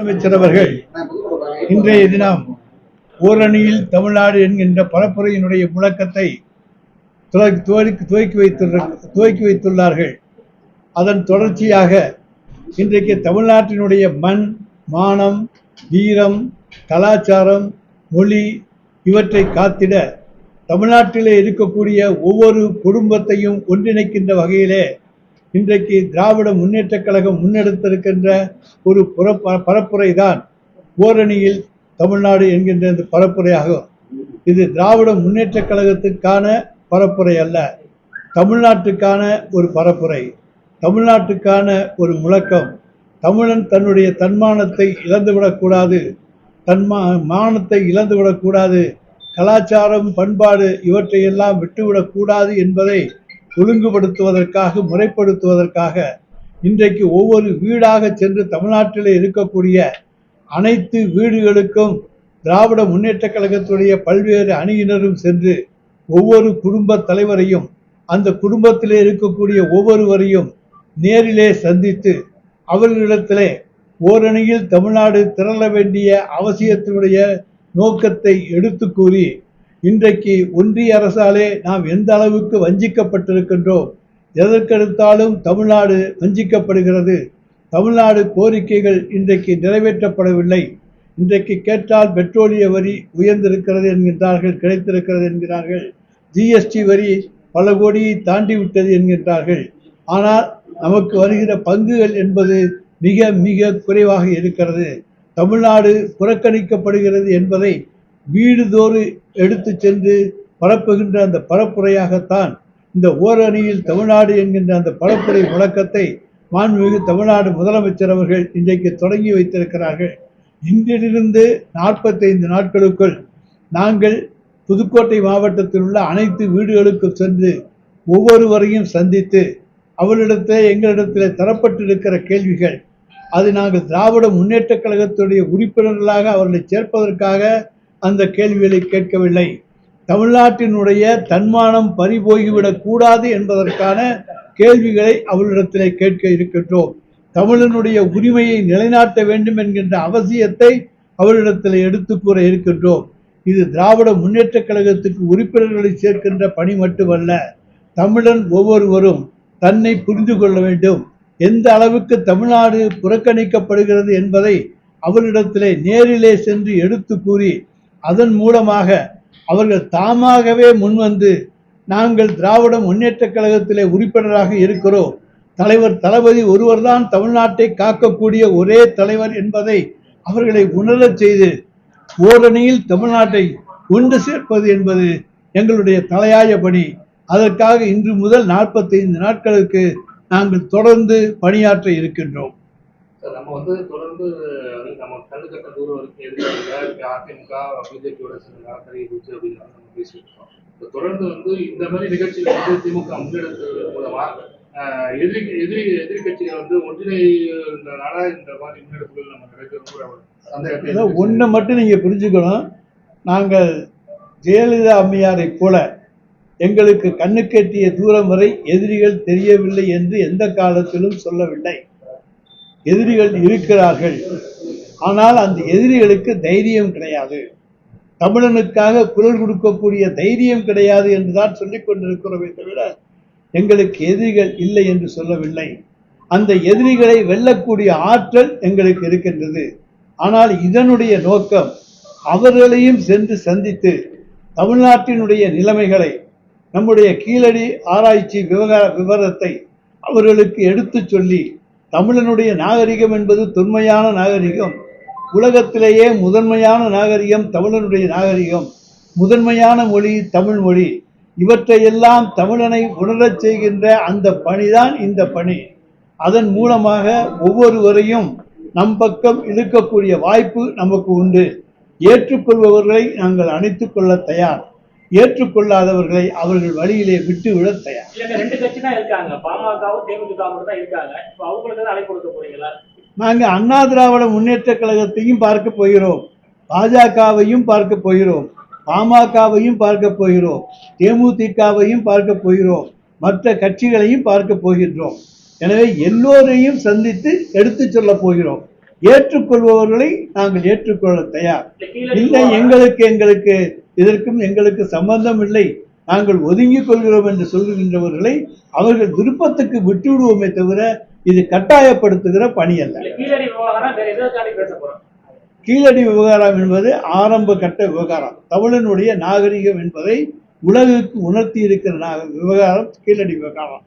முதலமைச்சர் அவர்கள் இன்றைய தினம் ஓரணியில் தமிழ்நாடு என்கின்ற பரப்புரையினுடைய முழக்கத்தை துவக்கி வைத்துள்ளார்கள். அதன் தொடர்ச்சியாக இன்றைக்கு தமிழ்நாட்டினுடைய மண், மானம், வீரம், கலாச்சாரம், மொழி இவற்றை காத்திட தமிழ்நாட்டிலே இருக்கக்கூடிய ஒவ்வொரு குடும்பத்தையும் ஒன்றிணைக்கின்ற வகையிலே இன்றைக்கு திராவிட முன்னேற்றக் கழகம் முன்னெடுத்திருக்கின்ற ஒரு பரப்புரை தான் ஓரணியில் தமிழ்நாடு என்கின்ற இந்த பரப்புரையாகும். இது திராவிட முன்னேற்றக் கழகத்துக்கான பரப்புரை அல்ல, தமிழ்நாட்டுக்கான ஒரு பரப்புரை, தமிழ்நாட்டுக்கான ஒரு முழக்கம். தமிழன் தன்னுடைய தன்மானத்தை இழந்துவிடக்கூடாது, மானத்தை இழந்துவிடக்கூடாது, கலாச்சாரம், பண்பாடு இவற்றையெல்லாம் விட்டுவிடக்கூடாது என்பதை ஒழுங்குபடுத்துவதற்காக, முறைப்படுத்துவதற்காக இன்றைக்கு ஒவ்வொரு வீடாக சென்று தமிழ்நாட்டில் இருக்கக்கூடிய அனைத்து வீடுகளுக்கும் திராவிட முன்னேற்றக் கழகத்துடைய பல்வேறு அணியினரும் சென்று ஒவ்வொரு குடும்ப தலைவரையும், அந்த குடும்பத்திலே இருக்கக்கூடிய ஒவ்வொருவரையும் நேரிலே சந்தித்து அவர்களிடத்திலே ஓரணியில் தமிழ்நாடு திரள வேண்டிய அவசியத்தினுடைய நோக்கத்தை எடுத்து கூறி, இன்றைக்கு ஒன்றிய அரசாலே நாம் எந்த அளவுக்கு வஞ்சிக்கப்பட்டிருக்கின்றோம், எதற்கெடுத்தாலும் தமிழ்நாடு வஞ்சிக்கப்படுகிறது, தமிழ்நாடு கோரிக்கைகள் இன்றைக்கு நிறைவேற்றப்படவில்லை, இன்றைக்கு கேட்டால் பெட்ரோலிய வரி உயர்ந்திருக்கிறது என்கின்றார்கள், கிடைத்திருக்கிறது என்கிறார்கள், ஜிஎஸ்டி வரி பல கோடியை தாண்டி விட்டது என்கின்றார்கள். ஆனால் நமக்கு வருகிற பங்குகள் என்பது மிக மிக குறைவாக இருக்கிறது. தமிழ்நாடு புறக்கணிக்கப்படுகிறது என்பதை வீடுதோறு எடுத்து சென்று பரப்புகின்ற அந்த பரப்புரையாகத்தான் இந்த ஓரணியில் தமிழ்நாடு என்கின்ற அந்த பரப்புரை முழக்கத்தை மாண்புமிகு தமிழ்நாடு முதலமைச்சர் அவர்கள் இன்றைக்கு தொடங்கி வைத்திருக்கிறார்கள். இன்றிலிருந்து 45 நாட்களுக்குள் நாங்கள் புதுக்கோட்டை மாவட்டத்தில் உள்ள அனைத்து வீடுகளுக்கும் சென்று ஒவ்வொருவரையும் சந்தித்து அவர்களிடத்தில் எங்களிடத்தில் தரப்பட்டிருக்கிற கேள்விகள், அது நாங்கள் திராவிட முன்னேற்றக் கழகத்துடைய உறுப்பினர்களாக அவர்களை சேர்ப்பதற்காக அந்த கேள்விகளை கேட்கவில்லை, தமிழ்நாட்டினுடைய தன்மானம் பறிபோய்விடக் கூடாது என்பதற்கான கேள்விகளை அவர்களிடத்திலே கேட்க இருக்கின்றோம். தமிழனுடைய உரிமையை நிலைநாட்ட வேண்டும் என்கின்ற அவசியத்தை அவர்களிடத்தில் எடுத்து கூற இருக்கின்றோம். இது திராவிட முன்னேற்றக் கழகத்துக்கு உறுப்பினர்களை சேர்க்கின்ற பணி மட்டுமல்ல, தமிழன் ஒவ்வொருவரும் தன்னை புரிந்து கொள்ள வேண்டும், எந்த அளவுக்கு தமிழ்நாடு புறக்கணிக்கப்படுகிறது என்பதை அவர்களிடத்திலே நேரிலே சென்று எடுத்து கூறி, அதன் மூலமாக அவர்கள் தாமாகவே முன்வந்து நாங்கள் திராவிட முன்னேற்றக் கழகத்திலே உறுப்பினராக இருக்கிறோம், தலைவர் தளபதி ஒருவர்தான் தமிழ்நாட்டை காக்கக்கூடிய ஒரே தலைவர் என்பதை அவர்களை உணரச் செய்து ஓரணியில் தமிழ்நாட்டை ஒன்று சேர்ப்பது என்பது எங்களுடைய தலையாய பணி. அதற்காக இன்று முதல் 45 நாட்களுக்கு நாங்கள் தொடர்ந்து பணியாற்ற இருக்கின்றோம். நம்ம வந்து தொடர்ந்து நம்ம கல்லுக்கட்ட தூரம் வரைக்கும் அதிமுக பிஜேபியோட சரி போச்சு அப்படின்னு நம்ம பேசிட்டு இருக்கோம். தொடர்ந்து வந்து இந்த மாதிரி நிகழ்ச்சிகள் வந்து திமுக முன்னெடுத்தது மூலமா எதிரி கட்சிகள் வந்து ஒன்றிணைந்தனால இந்த மாதிரி முன்னெடுப்புகள் நம்ம நடக்கிற ஒன்றை மட்டும் நீங்க புரிஞ்சுக்கணும், நாங்கள் ஜெயலலிதா அம்மையாரை போல எங்களுக்கு கண்ணுக்கெட்டிய தூரம் வரை எதிரிகள் தெரியவில்லை என்று எந்த காலத்திலும் சொல்லவில்லை. எதிரிகள் இருக்கிறார்கள், ஆனால் அந்த எதிரிகளுக்கு தைரியம் கிடையாது, தமிழனுக்காக குரல் கொடுக்கக்கூடிய தைரியம் கிடையாது என்றுதான் சொல்லிக் கொண்டிருக்கிறோமே தவிர எங்களுக்கு எதிரிகள் இல்லை என்று சொல்லவில்லை. அந்த எதிரிகளை வெல்லக்கூடிய ஆற்றல் எங்களுக்கு இருக்கின்றது. ஆனால் இதனுடைய நோக்கம் அவர்களையும் சென்று சந்தித்து தமிழ்நாட்டினுடைய நிலைமைகளை, நம்முடைய கீழடி ஆராய்ச்சி விவரத்தை அவர்களுக்கு எடுத்து சொல்லி, தமிழனுடைய நாகரிகம் என்பது தொன்மையான நாகரிகம், உலகத்திலேயே முதன்மையான நாகரிகம் தமிழனுடைய நாகரிகம், முதன்மையான மொழி தமிழ் மொழி, இவற்றையெல்லாம் தமிழனை உணரச் செய்கின்ற அந்த பணிதான் இந்த பணி. அதன் மூலமாக ஒவ்வொருவரையும் நம் பக்கம் இழுக்கக்கூடிய வாய்ப்பு நமக்கு உண்டு. ஏற்றுக்கொள்பவர்களை நாங்கள் அணைத்துக் கொள்ள தயார், ஏற்றுக்கொள்ளாதவர்களை அவர்கள் வழியிலே விட்டு விட தயார். நாங்கள் அண்ணா திராவிட முன்னேற்ற கழகத்தையும் பார்க்க போகிறோம், பாஜகவையும் பார்க்க போகிறோம், பாமகவையும் பார்க்க போகிறோம், தேமுதிகவையும் பார்க்க போகிறோம், மற்ற கட்சிகளையும் பார்க்க போகின்றோம். எனவே எல்லோரையும் சந்தித்து எடுத்து சொல்ல போகிறோம். ஏற்றுக்கொள்பவர்களை நாங்கள் ஏற்றுக்கொள்ள தயார். இல்லை, எங்களுக்கு எங்களுக்கு சம்பந்தம் இல்லை, நாங்கள் ஒதுங்கிக் கொள்கிறோம் என்று சொல்லுகின்றவர்களை அவர்கள் விருப்பத்துக்கு விட்டுவிடுவோமே தவிர இது கட்டாயப்படுத்துகிற பணி அல்ல. கீழடி விவகாரம் என்பது ஆரம்ப கட்ட விவகாரம். தமிழனுடைய நாகரிகம் என்பதை உலகுக்கு உணர்த்தி இருக்கிற விவகாரம் கீழடி விவகாரம்.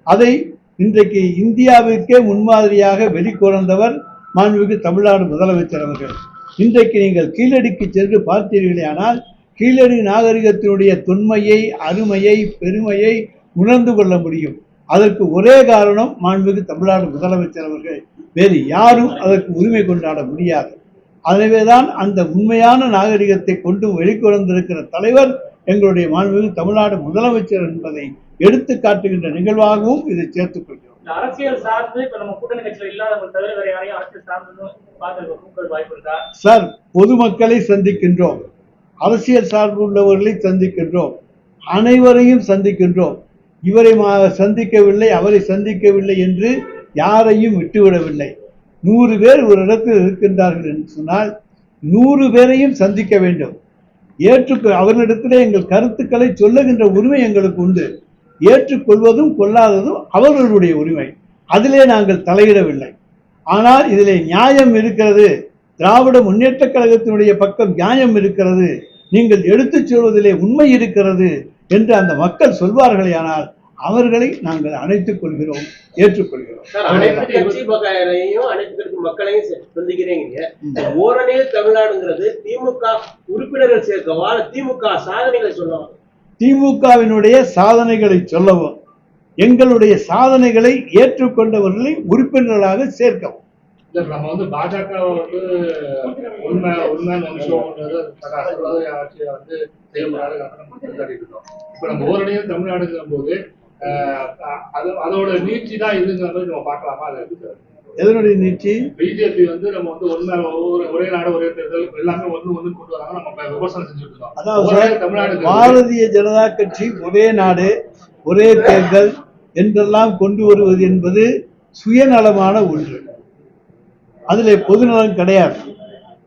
அதை இன்றைக்கு இந்தியாவிற்கே முன்மாதிரியாக வெளிக்கொணர்ந்தவர் மாண்புமிகு தமிழ்நாடு முதலமைச்சர் அவர்கள். இன்றைக்கு நீங்கள் கீழடிக்கு சென்று பார்த்தீர்களே ஆனால் கீழடி நாகரிகத்தினுடைய தொன்மையை, அருமையை, பெருமையை உணர்ந்து கொள்ள முடியும். அதற்கு ஒரே காரணம் மாண்புமிகு தமிழ்நாடு முதலமைச்சர் அவர்கள். வேறு யாரும் அதற்கு உரிமை கொண்டாட முடியாது. ஆகவேதான் அந்த உண்மையான நாகரிகத்தை கொண்டு வெளிக்கொணர்ந்திருக்கிற தலைவர் எங்களுடைய மாண்புமிகு தமிழ்நாடு முதலமைச்சர் என்பதை எடுத்து காட்டுகின்ற நிகழ்வாகவும் இதை சேர்த்துக் கொள்கிறோம். அரசியல் சார்ந்து இப்ப நம்ம கூட்டணி கட்சியில் இல்லாதவங்க தவிர வேற யாரையும் அரசியல் சார்ந்து வாய்ப்பு இருக்கா சார்? பொதுமக்களை சந்திக்கின்றோம், அரசியல் சார்பு உள்ளவர்களை சந்திக்கின்றோம், அனைவரையும் சந்திக்கின்றோம். இவரை சந்திக்கவில்லை, அவரை சந்திக்கவில்லை என்று யாரையும் விட்டுவிடவில்லை. 100 பேர் ஒரு இடத்தில் இருக்கின்றார்கள் என்று சொன்னால் 100 பேரையும் சந்திக்க வேண்டும். அவர்களிடத்திலே எங்கள் கருத்துக்களை சொல்லுகின்ற உரிமை எங்களுக்கு உண்டு. ஏற்றுக்கொள்வதும் கொள்ளாததும் அவர்களுடைய உரிமை. அதிலே நாங்கள் தலையிடவில்லை. ஆனால் இதிலே நியாயம் இருக்கிறது, திராவிட முன்னேற்ற கழகத்தினுடைய பக்கம் நியாயம் இருக்கிறது, நீங்கள் எடுத்துச் சொல்வதிலே உண்மை இருக்கிறது என்று அந்த மக்கள் சொல்வார்களே ஆனால் அவர்களை நாங்கள் அணைத்துக் கொள்கிறோம், ஏற்றுக்கொள்கிறோம். மக்களையும் சந்திக்கிறீங்க. ஓரணே தமிழ்நாடுங்கிறது திமுக உறுப்பினர்கள் சேர்க்கவா, திமுக சாதனைகளை சொல்லவும்? திமுகவினுடைய சாதனைகளை சொல்லவும், எங்களுடைய சாதனைகளை ஏற்றுக்கொண்டவர்களை உறுப்பினர்களாக சேர்க்கவும். நம்ம வந்து பாஜக வந்து உண்மை நிமிஷம்ன்றது ஆட்சியை வந்து செயல்படாத இருக்கோம். இப்ப நம்ம ஓரணியும் தமிழ்நாடுங்கிற போது அதோட நீட்சி தான் இதுங்கிற மாதிரி நம்ம பார்க்கலாமா? அதை எதனுடைய நீட்சி? பிஜேபி வந்து நம்ம வந்து ஒரே நாடு ஒரே தேர்தல் எல்லாமே ஒண்ணு கொண்டு வராங்க, நம்ம விமர்சனம் செஞ்சுட்டு இருக்கோம். அதாவது தமிழ்நாடு பாரதிய ஜனதா கட்சி ஒரே நாடு ஒரே தேர்தல் என்றெல்லாம் கொண்டு வருவது என்பது சுயநலமான ஒன்று. அதிலே பொதுநலம் கிடையாது.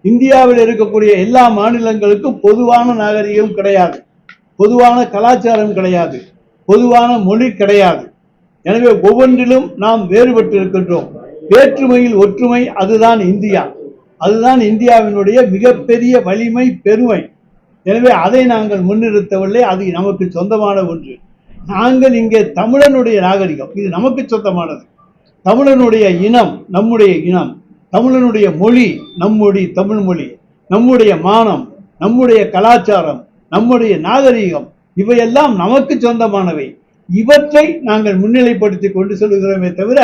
இந்தியாவில் இருக்கக்கூடிய எல்லா மாநிலங்களுக்கும் பொதுவான நாகரிகம் கிடையாது, பொதுவான கலாச்சாரம் கிடையாது, பொதுவான மொழி கிடையாது. எனவே ஒவ்வொன்றிலும் நாம் வேறுபட்டு இருக்கின்றோம். வேற்றுமையில் ஒற்றுமை, அதுதான் இந்தியா. அதுதான் இந்தியாவினுடைய மிகப்பெரிய வலிமை, பெருமை. எனவே அதை நாங்கள் முன்னிறுத்தவில்லை. அது நமக்கு சொந்தமான ஒன்று. நாங்கள் இங்கே தமிழனுடைய நாகரிகம், இது நமக்கு சொந்தமானது. தமிழனுடைய இனம் நம்முடைய இனம், தமிழனுடைய மொழி நம்முடைய தமிழ் மொழி, நம்முடைய மானம், நம்முடைய கலாச்சாரம், நம்முடைய நாகரிகம், இவையெல்லாம் நமக்கு சொந்தமானவை. இவற்றை நாங்கள் முன்னிலைப்படுத்தி கொண்டு சொல்லுகிறோமே தவிர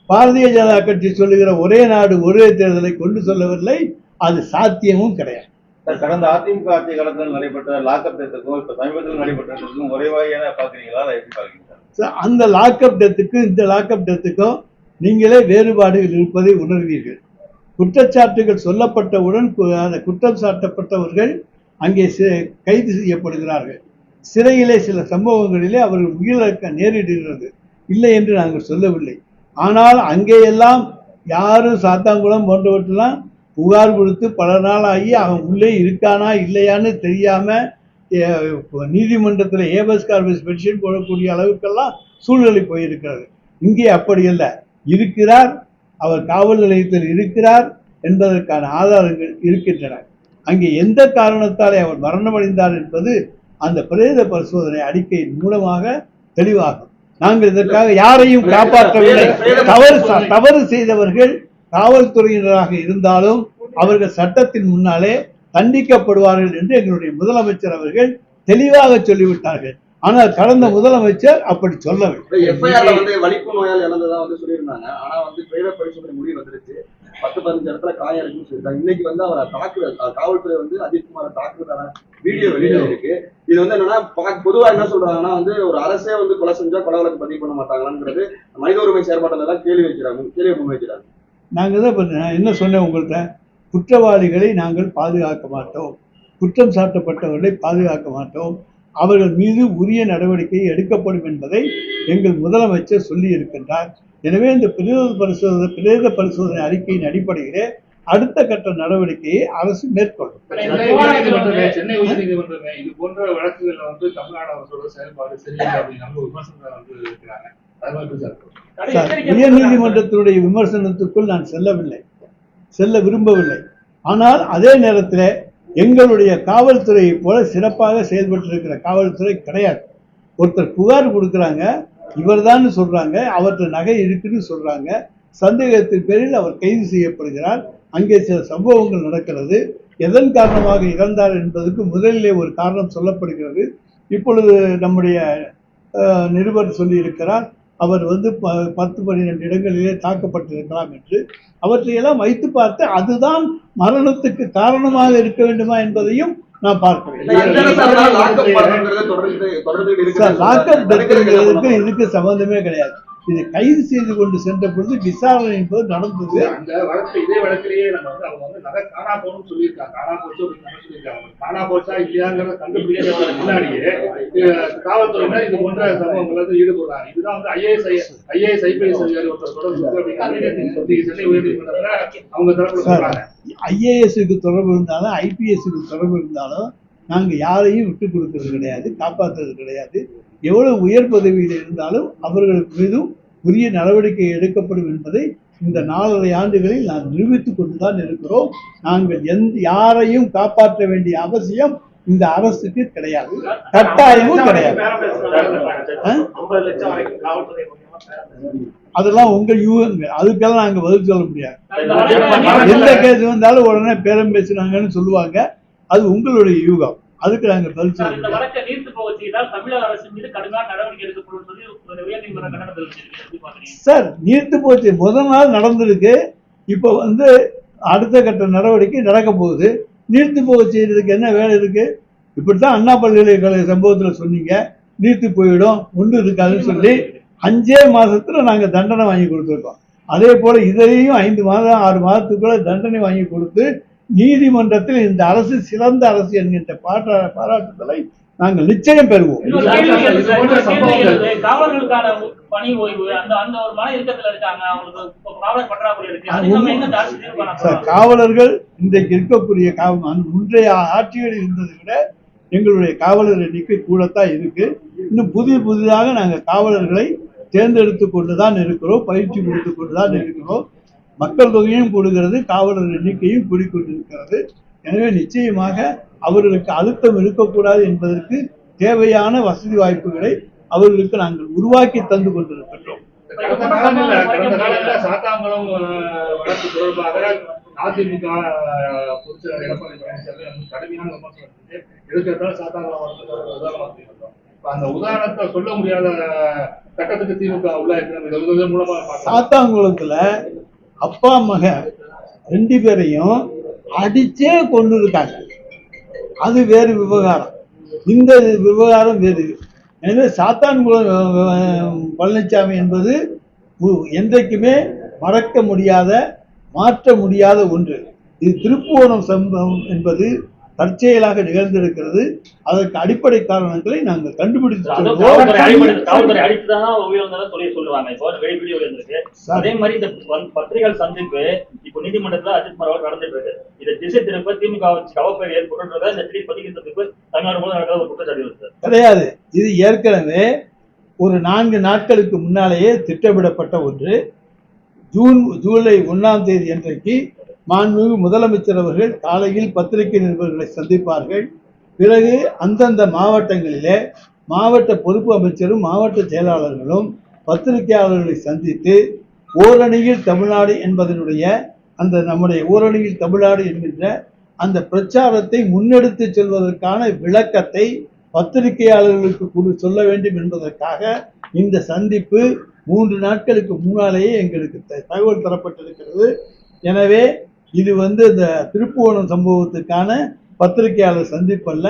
பாரதிய ஜனதா கட்சி சொல்லுகிற ஒரே நாடு ஒரே தேர்தலை கொண்டு சொல்லவில்லை. அது சாத்தியமும் கிடையாது. கடந்த அதிமுக ஆட்சி காலத்தில் நடைபெற்ற லாக்அப் டெத்துக்கும் இப்ப சமீபத்தில் நடைபெற்றதுக்கும் ஒரே வகையான பாக்குறீங்களா? எப்படி பாக்குறீங்க? அந்த லாக்அப் டெத்துக்கும் இந்த லாக்அப் டெத்துக்கும் நீங்களே வேறுபாடுகள் இருப்பதை உணர்வீர்கள். குற்றச்சாட்டுகள் சொல்லப்பட்டவுடன் அந்த குற்றம் சாட்டப்பட்டவர்கள் அங்கே கைது செய்யப்படுகிறார்கள். சிறையிலே சில சம்பவங்களிலே அவர்கள் உயிரிழக்க நேரிடுகிறது, இல்லை என்று நாங்கள் சொல்லவில்லை. ஆனால் அங்கேயெல்லாம் யாரும் சாத்தாங்குளம் போன்றவற்றெல்லாம் புகார் கொடுத்து பல நாள் ஆகி அவன் உள்ளே இருக்கானா இல்லையான்னு தெரியாம நீதிமன்றத்தில் ஏபஸ் கார்பஸ் பெட்டிஷன் போடக்கூடிய அளவுக்கெல்லாம் சூழ்நிலை போயிருக்கிறது. இங்கே அப்படி அல்ல, இருக்கிறார், அவர் காவல் நிலையத்தில் இருக்கிறார் என்பதற்கான ஆதாரங்கள் இருக்கின்றன. அங்கே எந்த காரணத்தாலே அவர் மரணமடைந்தார் என்பது அந்த பிரேத பரிசோதனை அறிக்கையின் மூலமாக தெளிவாகும். நாங்கள் இதற்காக யாரையும் காப்பாற்றவில்லை. தவறு செய்தவர்கள் காவல்துறையினராக இருந்தாலும் அவர்கள் சட்டத்தின் முன்னாலே தண்டிக்கப்படுவார்கள் என்று எங்களுடைய முதலமைச்சர் அவர்கள் தெளிவாக சொல்லிவிட்டார்கள். ஆனால் கடந்த முதலமைச்சர் அப்படி சொல்லவில்லை. எஃப்ஐஆர்ல வந்து வலிப்பு நோயால் இழந்ததா வந்து சொல்லியிருந்தாங்க. ஆனா வந்து பிரேத பரிசோதனை முடிவு வந்துருச்சு. 10-15 இடத்துல காயம் இருக்குன்னு சொல்லிட்டாங்க. இன்னைக்கு வந்து அவரை தாக்குதல், காவல்துறை வந்து அஜித்குமாரை தாக்குதலான வீடியோ வெளியில இருக்கு. இது வந்து என்னன்னா பொதுவா என்ன சொல்றாங்கன்னா வந்து ஒரு அரசே வந்து கொலை செஞ்சா கொலை வழக்கு பதிவு பண்ண மாட்டாங்களாங்கிறது மனித உரிமை செயற்பாட்டில் தான் கேள்வி முன்வைக்கிறாங்க. நாங்கள் தான் என்ன சொன்னேன் உங்கள்கிட்ட, குற்றவாளிகளை நாங்கள் பாதுகாக்க மாட்டோம், குற்றம் சாட்டப்பட்டவர்களை பாதுகாக்க மாட்டோம், அவர்கள் மீது உரிய நடவடிக்கை எடுக்கப்படும் என்பதை எங்கள் முதலமைச்சர் சொல்லி இருக்கின்றார். எனவே இந்த பிரேத பரிசோதனை அறிக்கையின் அடிப்படையிலே அடுத்த கட்ட நடவடிக்கையை அரசு மேற்கொள்ளும். சென்னை உயர்நீதிமன்றமே இது போன்ற வழக்குகள்ல வந்து தமிழ்நாடு அரசோட செயல்பாடு சரியில்லை அப்படின்னு விமர்சனம் வந்து இருக்கிறாங்க. உயர் நீதிமன்றத்தினுடைய விமர்சனத்துக்குள் நான் செல்ல விரும்பவில்லை. ஆனால் அதே நேரத்தில் எங்களுடைய காவல்துறையை போல சிறப்பாக செயல்பட்டிருக்கிற காவல்துறை கிடையாது. ஒருத்தர் புகார் கொடுக்குறாங்க, இவர்தான் சொல்றாங்க, அவற்றை நகை இருக்குன்னு சொல்றாங்க, சந்தேகத்தின் பேரில் அவர் கைது செய்யப்படுகிறார். அங்கே சில சம்பவங்கள் நடக்கிறது. எதன் காரணமாக இறந்தார் என்பதற்கு முதலிலே ஒரு காரணம் சொல்லப்படுகிறது. இப்பொழுது நம்முடைய நிருபர் சொல்லியிருக்கிறார், அவர் வந்து 10-12 இடங்களிலே தாக்கப்பட்டிருக்கலாம் என்று. அவற்றையெல்லாம் வைத்து பார்த்து அதுதான் மரணத்துக்கு காரணமாக இருக்க வேண்டுமா என்பதையும் நான் பார்க்கிறேன். இதுக்கு சம்பந்தமே கிடையாது. இது கைது செய்து கொண்டு சென்ற பொழுது விசாரணை என்பது நடந்தது. அந்த வழக்கு இதே வழக்கிலேயே நம்ம வந்து அவங்க வந்து நகை காணா போகணும்னு சொல்லியிருக்காங்க. காணா போச்சு அப்படின்னு சொல்லியிருக்காங்க. காணா போச்சா இல்லையாங்கிறத கண்டுபிடிக்கிறதுக்கு முன்னாடியே காவல்துறையினர் இது போன்ற சம்பவங்கள் வந்து ஈடுபடுறாங்க. இதுதான் வந்து ஐஏஎஸ் ஐபிஎஸ் அதிகாரி ஒருத்தர் தொடர்பு அப்படின்னு சென்னை உயர்நீதிமன்றத்துல அவங்க தரப்புல சொல்றாங்க. ஐஏஎஸ்க்கு தொடர்பு இருந்தாலும் ஐபிஎஸ்க்கு தொடர்பு இருந்தாலும் நாங்கள் யாரையும் விட்டு கொடுக்கறது கிடையாது, காப்பாற்றுறது கிடையாது. எவ்வளவு உயர் பதவியில் இருந்தாலும் அவர்களுக்கு மீதும் உரிய நடவடிக்கை எடுக்கப்படும் என்பதை இந்த 4.5 ஆண்டுகளில் நான் நிரூபித்துக் கொண்டுதான் இருக்கிறோம். நாங்கள் யாரையும் காப்பாற்ற வேண்டிய அவசியம் இந்த அரசுக்கு கிடையாது, கட்டாயமும் கிடையாது. அதெல்லாம் உங்கள் யூகங்கள், அதுக்கெல்லாம் நாங்க பதில் சொல்ல முடியாது. எந்த கேஸ் வந்தாலும் உடனே பேரம் பேசுனாங்கன்னு சொல்லுவாங்க, அது உங்களுடைய யூகம். அதுக்கு நாங்க பதில் சொல்ல முடியாது. சார், நீர்த்து போச்சு முதல் நாள் நடந்திருக்கு. இப்ப வந்து அடுத்த கட்ட நடவடிக்கை நடக்க போகுது. நீர்த்து போக செய்யறதுக்கு என்ன வேலை இருக்கு? இப்படித்தான் அண்ணா பல்கலைக்கழக சம்பவத்துல சொன்னீங்க, நீர்த்து போயிடும், ஒன்று இருக்காதுன்னு சொல்லி 5 மாதத்துல நாங்க தண்டனை வாங்கி கொடுத்துருக்கோம். அதே போல இதையும் 5 மாதம் 6 மாதத்துக்குள்ள தண்டனை வாங்கி கொடுத்து நீதிமன்றத்தில் இந்த அரசு சிறந்த அரசு என்கின்ற பாராட்டுதலை நாங்கள் நிச்சயம் பெறுவோம். காவலர்களுக்கான பணி ஓய்வு அந்த ஒரு மன இறுக்கத்தில் இருக்காங்க, அவங்களுக்கு காவலர் பற்றாக்குறை இருக்கு. காவலர்கள் இன்றைக்கு இருக்கக்கூடிய முந்தைய ஆட்சிகளில் இருந்ததை விட எங்களுடைய காவலர் எண்ணிக்கை கூடத்தான் இருக்கு. இன்னும் புதிதாக நாங்கள் காவலர்களை தேர்ந்தெடுத்து கொண்டுதான் இருக்கிறோம், பயிற்சி கொடுத்து கொண்டுதான் இருக்கிறோம். மக்கள் தொகையும் கூடுகிறது, காவலர் எண்ணிக்கையும் கூடிக்கொண்டிருக்கிறது. எனவே நிச்சயமாக அவர்களுக்கு அழுத்தம் இருக்கக்கூடாது என்பதற்கு தேவையான வசதி வாய்ப்புகளை அவர்களுக்கு நாங்கள் உருவாக்கி தந்து கொண்டிருக்கின்றோம். கடந்த காலங்களில் சாத்தாங்குளம் வழக்கு தொடர்பாக அதிமுக பொதுச் செயலாளர் எடப்பாடி பழனிசாமி கடுமையான விமர்சனம் எதிர்க்கிறதால சாத்தாங்குளம் வழக்கு அந்த உதாரணத்தை சொல்ல முடியாத கட்டத்துக்கு திமுக உள்ள இருக்கிற மூலமா சாத்தாங்குளத்துல அப்பா மக 2 பேரையும் அடிச்சே கொண்டு இருக்காங்க. அது வேறு விவகாரம், இந்த விவகாரம் வேறு. எனவே சாத்தான்குளம் பழனிசாமி என்பது என்றைக்குமே மறக்க முடியாத, மாற்ற முடியாத ஒன்று. இது திருப்புவனம் சம்பவம் என்பது தற்செயலாக நிகழ்ந்திருக்கிறது. அதற்கு அடிப்படை காரணங்களை நாங்கள் கண்டுபிடித்து அதே மாதிரி இந்த பத்திரிகைகள் சந்திப்பு இப்போ நீதிமன்றத்தில் அஜித் குமார் நடந்துட்டு இருக்கு. இதை திசை திருப்ப திமுக கவப்பேர் ஏற்படுறத இந்த திடீர் சந்திப்பு தமிழ்நாடு மூலம் நடக்கிற ஒரு குற்றச்சாட்டு கிடையாது. இது ஏற்கனவே ஒரு 4 நாட்களுக்கு முன்னாலேயே திட்டமிடப்பட்ட ஒன்று. ஜூலை 1ஆம் தேதி அன்றைக்கு மாண்புமிகு முதலமைச்சர் அவர்கள் காலையில் பத்திரிகை நிருபர்களை சந்திப்பார்கள். பிறகு அந்தந்த மாவட்டங்களிலே மாவட்ட பொறுப்பு அமைச்சரும் மாவட்ட செயலாளர்களும் பத்திரிகையாளர்களை சந்தித்து ஓரணியில் தமிழ்நாடு என்பதனுடைய அந்த நம்முடைய ஓரணியில் தமிழ்நாடு என்கின்ற அந்த பிரச்சாரத்தை முன்னெடுத்து செல்வதற்கான விளக்கத்தை பத்திரிகையாளர்களுக்கு சொல்ல வேண்டும் என்பதற்காக இந்த சந்திப்பு 3 நாட்களுக்கு முன்னாலேயே எங்களுக்கு தகவல் தரப்பட்டிருக்கிறது. எனவே இது வந்து இந்த திருப்புவனம் சம்பவத்துக்கான பத்திரிகையாளர் சந்திப்பு அல்ல.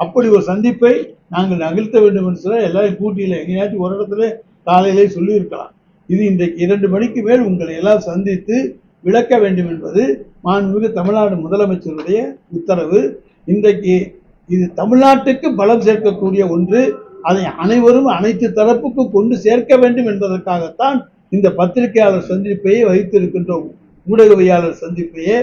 அப்படி ஒரு சந்திப்பை நாங்கள் நகர்த்த வேண்டும் என்று சொல்ல எல்லாரும் கூட்டியில் எங்கேயாச்சும் ஒரு இடத்துல காலையிலே சொல்லியிருக்கலாம். இது இன்றைக்கு 2 மணிக்கு மேல் உங்களை எல்லாம் சந்தித்து விளக்க வேண்டும் என்பது மாண்புமிகு தமிழ்நாடு முதலமைச்சருடைய உத்தரவு. இன்றைக்கு இது தமிழ்நாட்டுக்கு பலம் சேர்க்கக்கூடிய ஒன்று. அதை அனைவரும் அனைத்து தரப்புக்கும் கொண்டு சேர்க்க வேண்டும் என்பதற்காகத்தான் இந்த பத்திரிகையாளர் சந்திப்பையே வைத்திருக்கின்றோம், ஊடகவியாளர் சந்திப்பையே.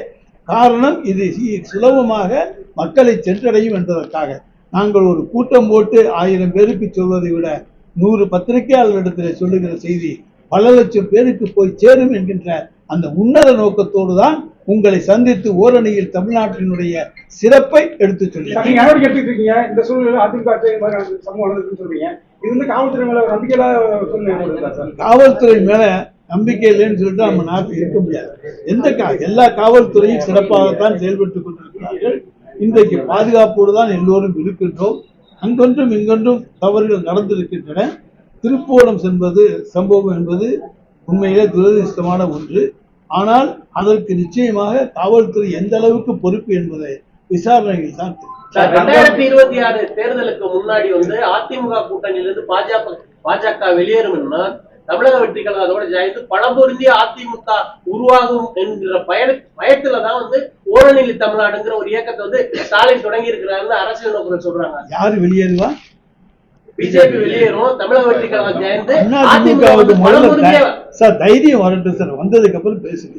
காரணம் இது சுலபமாக மக்களை சென்றடையும் என்பதற்காக. நாங்கள் ஒரு கூட்டம் போட்டு 1000 பேருக்கு சொல்வதை விட 100 பத்திரிகையாளர்களிடத்தில் சொல்லுகிற செய்தி பல லட்சம் பேருக்கு போய் சேரும் என்கின்ற அந்த உன்னத நோக்கத்தோடு தான் உங்களை சந்தித்து ஓரணியில் தமிழ்நாட்டினுடைய சிறப்பை எடுத்து சொல்லுங்க. நீங்க நடவடிக்கை எடுத்துட்டு இருக்கீங்க. இந்த சூழ்நிலை அதிமுக சமூகம் நடந்துன்னு சொல்றீங்க. இது வந்து காவல்துறை மேல நம்பிக்கையில்லாத சூழ்நிலை சார். காவல்துறை மேல நம்பிக்கை இல்லைன்னு சொல்லிட்டு நம்ம நாட்டில் இருக்க முடியாது. எல்லா காவல்துறையும் சிறப்பாகத்தான் செயல்பட்டுக் கொண்டிருக்கிறார்கள். இன்றைக்கு பாதுகாப்போடு தான் எல்லோரும் இருக்கின்றோம். அங்கொன்றும் இங்கொன்றும் தவறுகள் நடந்திருக்கின்றன. திருப்போணம் சம்பவம் என்பது உண்மையிலே துரதிருஷ்டமான ஒன்று. ஆனால் அதற்கு நிச்சயமாக காவல்துறை எந்த அளவுக்கு பொறுப்பு என்பதை விசாரணைகள் தான் தெரியும். 2026 தேர்தலுக்கு முன்னாடி வந்து அதிமுக கூட்டணியிலிருந்து பாஜக வெளியேறும்னா தமிழக வெற்றி கழகம் அதோட ஜாயித்து பழம்பொருந்திய அதிமுக உருவாகும் என்கிற பயத்துலதான் வந்து ஓரணிலி தமிழ்நாடுங்கிற ஒரு இயக்கத்தை வந்து ஸ்டாலின் தொடங்கி இருக்கிறாருன்னு அரசியல் நோக்கர்கள் சொல்றாங்க. யாரு வெளியேறுவா? பிஜேபி வெளியேறும், தமிழக வெற்றி கழகம் ஜாயிந்து அதிமுகவுக்கு முதல்ல சார் தைரியம் வரட்டும் சார், வந்ததுக்கு அப்புறம் பேசுங்க.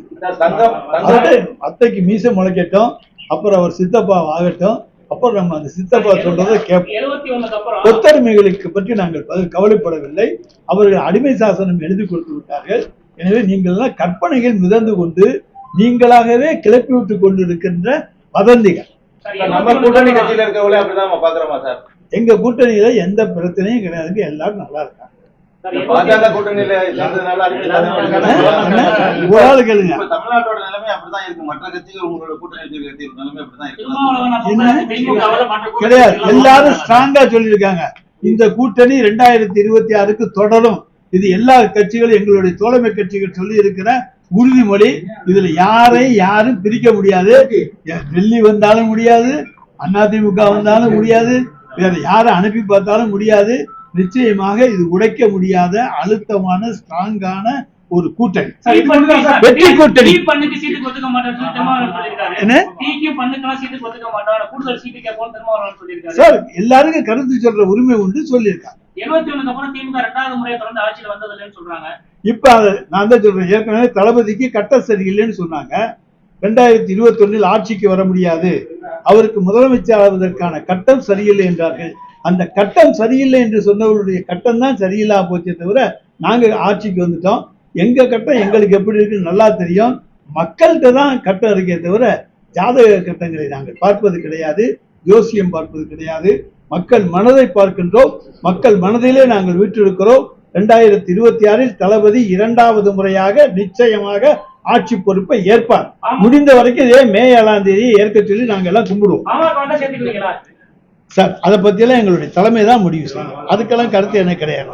அத்தைக்கு மீசை முளைக்கட்டும், அப்புறம் அவர் சித்தப்பா ஆகட்டும், அப்புறம் நம்ம அந்த சித்தப்பா சொல்றதை கேட்போம். கொத்தடிமைகளுக்கு பற்றி நாங்கள் கவலைப்படவில்லை. அவர்கள் அடிமை சாசனம் எழுதி கொடுத்து விட்டார்கள். எனவே நீங்கள் எல்லாம் கற்பனைகள் மிதந்து கொண்டு நீங்களாகவே கிளப்பி விட்டுக் கொண்டிருக்கின்ற வதந்திகள். நம்ம கூட்டணி கட்சியில இருக்கவங்களே அப்படிதான் பாக்குறோமா சார்? எங்க கூட்டணியில எந்த பிரச்சனையும் கிடையாது, எல்லாரும் நல்லா இருக்காங்க. பாஜக கூட்டணியில சேர்ந்ததுனால ஒரு ஆளு கேளுங்க. தமிழ்நாட்டோட நிலைமை அப்படிதான் இருக்கு. மற்ற கட்சிகள் உங்களோட கூட்டணி நிலைமை அப்படிதான் இருக்கு. கிடையாது, எல்லாரும் ஸ்ட்ராங்கா சொல்லியிருக்காங்க இந்த கூட்டணி 2026க்கு தொடரும். இது எல்லா கட்சிகளும் எங்களுடைய தோழமை கட்சிகள் சொல்லி இருக்கிற உறுதிமொழி. இதுல யாரும் பிரிக்க முடியாது. டெல்லி வந்தாலும் முடியாது, அதிமுக வந்தாலும் முடியாது, வேற யாரை அனுப்பி பார்த்தாலும் முடியாது. நிச்சயமாக இது உடைக்க முடியாத அழுத்தமான ஸ்ட்ராங்கான ஒரு கூட்டணி, வெற்றி கூட்டணி. சார் எல்லாருக்கும் கருத்து சொல்ற உரிமை உண்டு, சொல்லியிருக்காங்க. 71 அப்புறம் திமுக 2வது முறை தொடர்ந்து ஆட்சியில் வந்ததில்லைன்னு சொல்றாங்க. இப்ப நான் தான் சொல்றேன், ஏற்கனவே தளபதிக்கு கட்டம் சரியில்லைன்னு சொன்னாங்க. 2021 ஆட்சிக்கு வர முடியாது, அவருக்கு முதலமைச்சர் ஆவதற்கான கட்டம் சரியில்லை என்றார்கள். அந்த கட்டம் சரியில்லை என்று சொன்னவருடைய கட்டம் தான் சரியில்லா போச்சே தவிர நாங்க ஆட்சிக்கு வந்துட்டோம். எங்க கட்டம் எங்களுக்கு எப்படி இருக்குன்னு நல்லா தெரியும். மக்கள்கிட்ட தான் கட்டம் இருக்கே தவிர ஜாதக கட்டங்களை நாங்கள் பார்ப்பது கிடையாது, ஜோசியம் பார்ப்பது கிடையாது. மக்கள் மனதை பார்க்கின்றோம், மக்கள் மனதிலே நாங்கள் வீற்றிருக்கிறோம். 2026 தளபதி 2வது முறையாக நிச்சயமாக ஆட்சி பொறுப்பை ஏற்பார். முடிந்த வரைக்கும் இதே மே 7ஆம் தேதி ஏற்க சொல்லி நாங்க எல்லாம் கும்பிடுவோம் சார். அதை பத்தியெல்லாம் எங்களுடைய தலைமை தான் முடிவு செய்யும். அதுக்கெல்லாம் கருத்து என்ன கிடையாது.